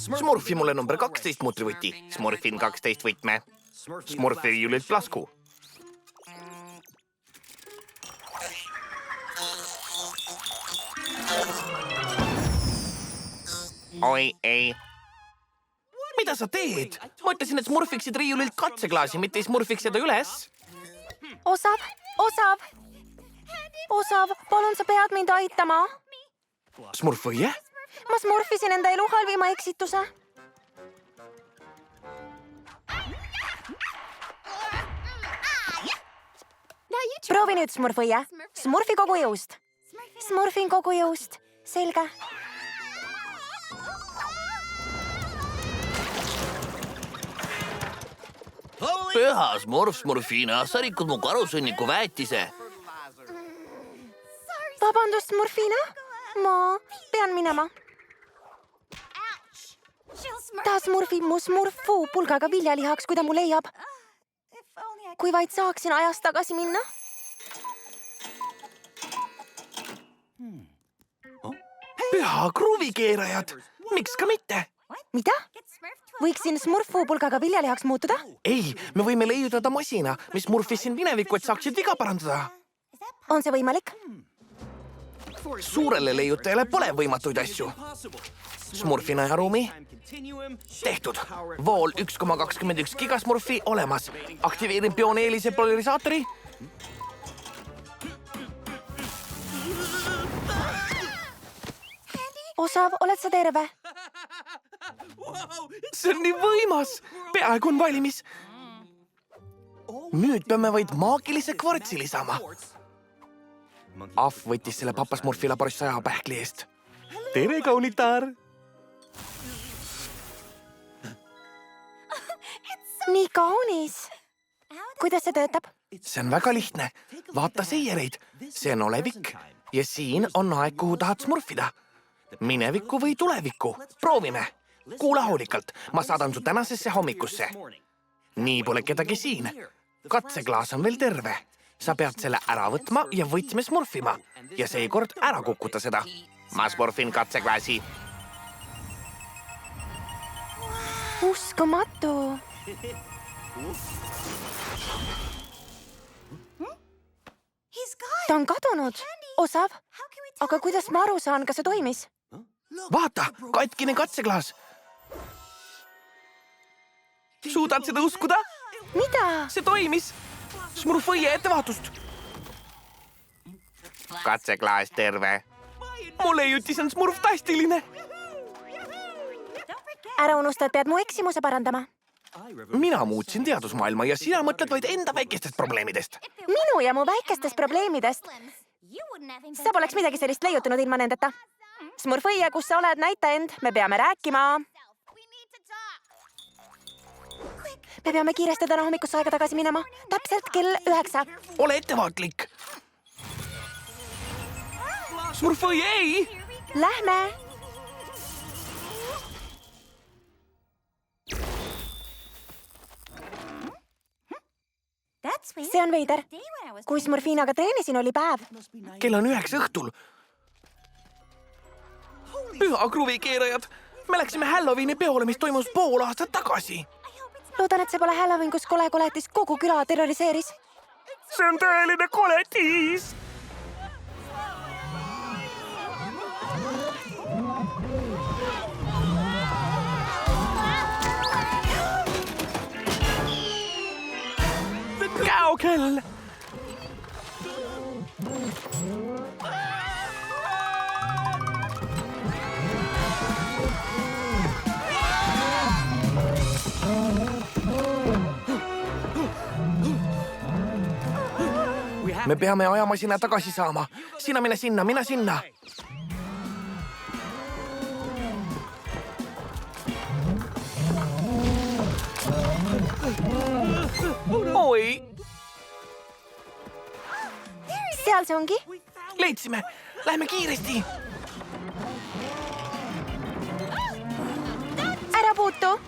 Smurfi mulle number 12 mutrivõti. Smurfin 12 võtme. Smurfi riiulilt lasku. Oi, ei. Mida sa teed? Ma ütlesin, et smurfiksid riiulilt katseklaasi, mitte ei smurfiks seda üles. Osav, palun sa pead mind aitama. Smurfõie? Ma smurfisin enda elu halvima eksituse. Proovi nüüd, smurfõie. Smurfi kogu jõust. Smurfin kogu jõust. Selge. Püha smurf, smurfina, sa rikud mu karusõnniku väetise. Vabandust, smurfina. Ma pean minema. Ta smurfib mu smurfuu pulgaga viljalihaks, kui ta mu leiab. Kui vaid saaksin ajas tagasi minna. Püha kruvikeerajad. Miks ka mitte? Mida? Võiksin smurfuu pulgaga viljalihaks muutuda? Ei, me võime leiutada masina, mis smurfis siin minevikku, et saaksid viga parandada. On see võimalik? Suurele leiutajale pole võimatuid asju. Smurfina ja ruumi. Tehtud. Vool 1,21 gigasmurfi olemas. Aktiveerin pioneelise polarisaatori. Osav, oled sa terve? See on nii võimas. Peaaegu on valmis. Nüüd peame vaid maagilise kvartsi lisama. Ahv võttis selle papasmurfi laboris 100 pähkli eest. Tere, kaunitar! Nii kaunis. Kuidas see töötab? See on väga lihtne. Vaata seiereid. See on olevik. Ja siin on aeg, kuhu tahad smurfida. Minevikku või tulevikku. Proovime. Kuula hoolikalt. Ma saadan su tänasesse hommikusse. Nii pole kedagi siin. Katseklaas on veel terve. Sa pead selle ära võtma ja võtme smurfima. Ja seekord ära kukuta seda. Ma smurfin katseklaasi. Uskumatu. Ta on kadunud. Osav. Aga kuidas ma aru saan, kas see toimis? Vaata, katkine katseklaas. Suudad seda uskuda? Mida? See toimis. Smurfõie ettevaatust. Katseklaas terve. Mu leiutis on smurftastiline. Ära unusta, et pead mu eksimuse parandama. Mina muutsin teadusmaailma ja sina mõtled vaid enda väikestest probleemidest. Minu ja mu väikestest probleemidest. Sa poleks midagi sellist leiutanud ilma nendeta. Smurfõie, kus sa oled, näita end. Me peame rääkima. Me peame kiiresti täna hommikusse aega tagasi minema. Täpselt kell 9. Ole ettevaatlik. Smurfõie, ei! Lähme! See on veider. Kui Smurfinaga treenisin, oli päev. Kell on 9 õhtul. Püha kruvikeerajad. Me läksime Halloweeni peole, mis toimus pool aastat tagasi. Loodan, et see pole Halloween, kus kole koletis kogu küla terroriseeris. See on tõeline koletis. Käokell! Me peame ajamasina tagasi saama. Sina mine sinna, mina sinna. Oi! Seal see ongi. Leidsime. Lähme kiiresti. Ära puutu.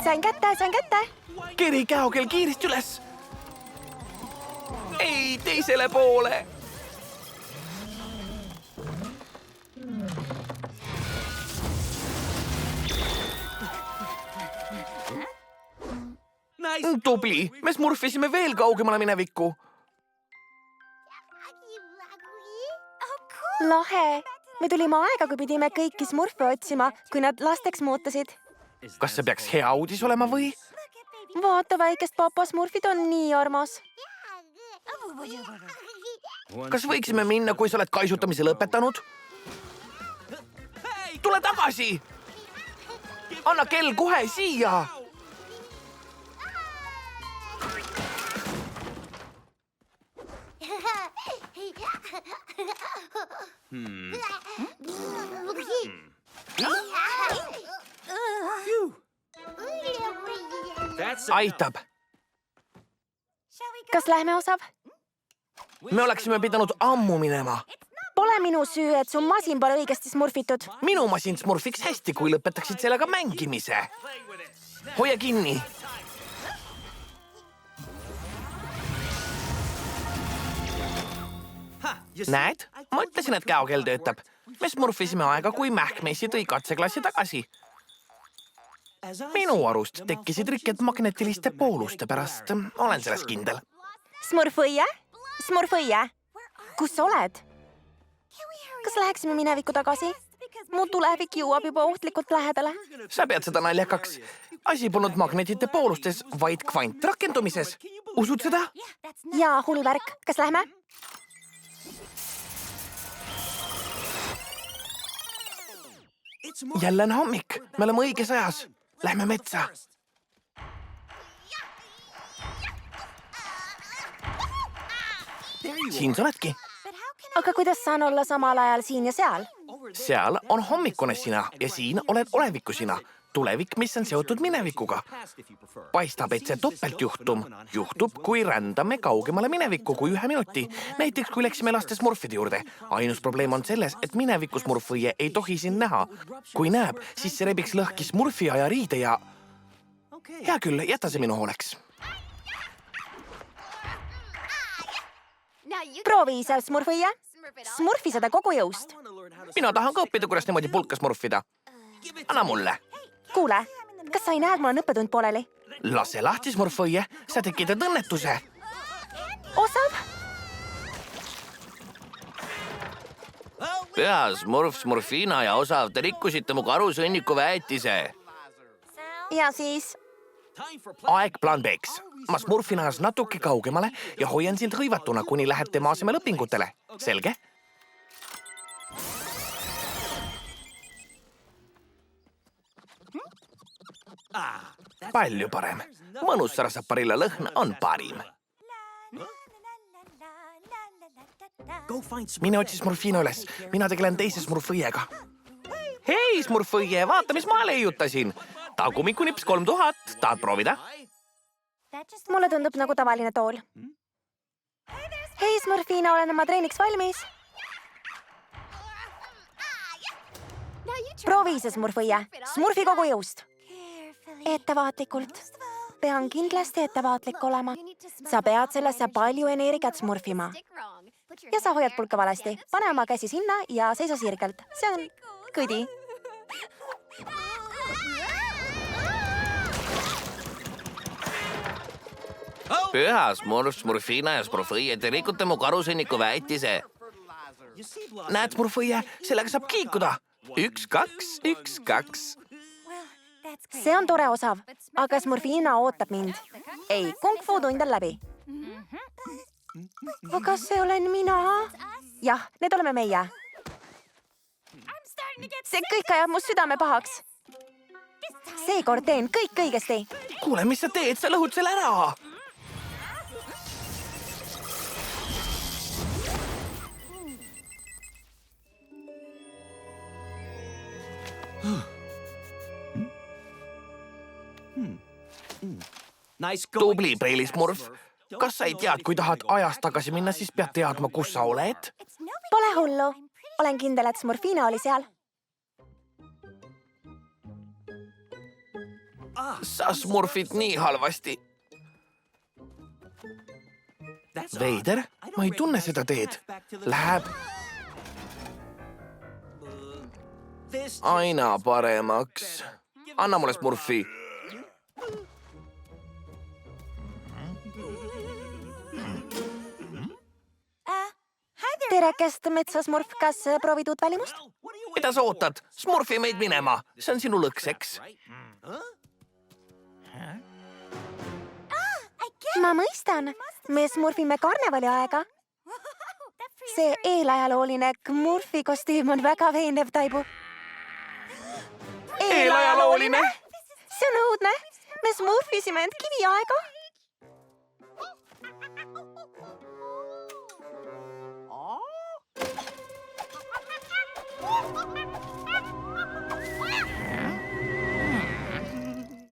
Sain kätte. Keri käokell kiiresti üles. ei, teisele poole. Tubli, me smurfisime veel kaugemale minevikku. Lahe. Me tulime aega, kui pidime kõiki smurfe otsima, kui nad lasteks muutusid. Kas see peaks hea uudis olema või? Vaata, väikest papa smurfid on nii armas. Kas võiksime minna, kui sa oled kaisutamise lõpetanud? Tule tagasi! Anna kell kohe siia! Aitab. Kas lähme, Osav? Me oleksime pidanud ammu minema. Pole minu süü, et su masin pole õigesti smurfitud. Minu masin smurfiks hästi, kui lõpetaksid sellega mängimise. Hoia kinni. Näed? Ma ütlesin, et käokell töötab. Me smurfisime aega, kui Mähkmessi tõi katseklassi tagasi. Minu arust tekkisid rikked magnetiliste pooluste pärast. Olen selles kindel. Smurfõie? Smurfõie? Kus oled? Kas läheksime minevikku tagasi? Mu tulevik jõuab juba ohtlikult lähedale. Sa pead seda naljakaks. Asi polnud magnetite poolustes, vaid kvantrakendumises. Usud seda? Jaa, hull värk. Kas lähme? Jälle on hommik. Me oleme õiges ajas. Lähme metsa. Siin sa oledki. Aga kuidas saan olla samal ajal siin ja seal? Seal on hommikune sina ja siin oled oleviku sina. Tulevik, mis on seotud minevikuga. Paistab, et see topeltjuhtum juhtub, kui rändame kaugemale minevikku kui 1 minuti. Näiteks, kui läksime laste smurfide juurde. Ainus probleem on selles, et mineviku smurfõie ei tohi siin näha. Kui näeb, siis see rebiks lõhki smurfi aja riide ja... Hea küll, jäta see minu hooleks. Proovi ise, smurfõie. Smurfi seda kogu jõust. Mina tahan ka õppida, kuidas niimoodi pulka smurfida. Anna mulle. Kuule, kas sa ei näe, et mul on õppetund pooleli? Lase lahti, smurfõie. Sa tekitad õnnetuse. Osav? Pea smurf, smurfina ja Osav, te rikkusite mu karusõnniku väetise. Ja siis? Aeg plaan B-ks. Ma smurfin ajas natuke kaugemale ja hoian sind hõivatuna, kuni lähed tema asemel õpingutele. Selge? Palju parem. Mõnus sarsaparilla lõhn on parim. Mine otsi smurfina üles. Mina tegelen teise smurfõiega. Hei, smurfõie, vaata, mis ma leiutasin. Tagumikunips 3000. Tahad proovida? Mulle tundub nagu tavaline tool. Hei, smurfina, olen oma treeniks valmis. Proovi ise, smurfõie. Smurfi kogu jõust. Ettevaatlikult. Pean kindlasti ettevaatlik olema. Sa pead sellesse palju energiat smurfima. Ja sa hoiad pulka valesti. Pane oma käsi sinna ja seisa sirgelt. See on kõdi. Püha smurf, smurfina ja smurfõie, te rikute mu karusõnniku väetise. Näed, smurfõie, sellega saab kiikuda. 1, 2, 1, 2. See on tore, Osav, aga smurfina ootab mind. Ei, kung fu tund on läbi. Aga see olen mina. Jah, need oleme meie. See kõik ajab mu südame pahaks. Seekord teen kõik õigesti. Kuule, mis sa teed? Sa lõhud selle ära. Tubli, preilismurf. Kas sa ei tead, kui tahad ajas tagasi minna, siis pead teadma, kus sa oled? Pole hullu. Olen kindel, et smurfina oli seal. Sa smurfid nii halvasti. veider, ma ei tunne seda teed. Läheb aina paremaks. Anna mulle Smurfi. Terekest, metsasmurf, kas proovid uut välimust? Mida sa ootad? Smurfi meid minema. See on sinu lõkseks. Ma mõistan. Me smurfime karnevali aega. See eelajalooline Gmurfi kostüüm on väga veenev, Taibu. Eelajalooline? See on õudne. Me smurfisime end kiviaega.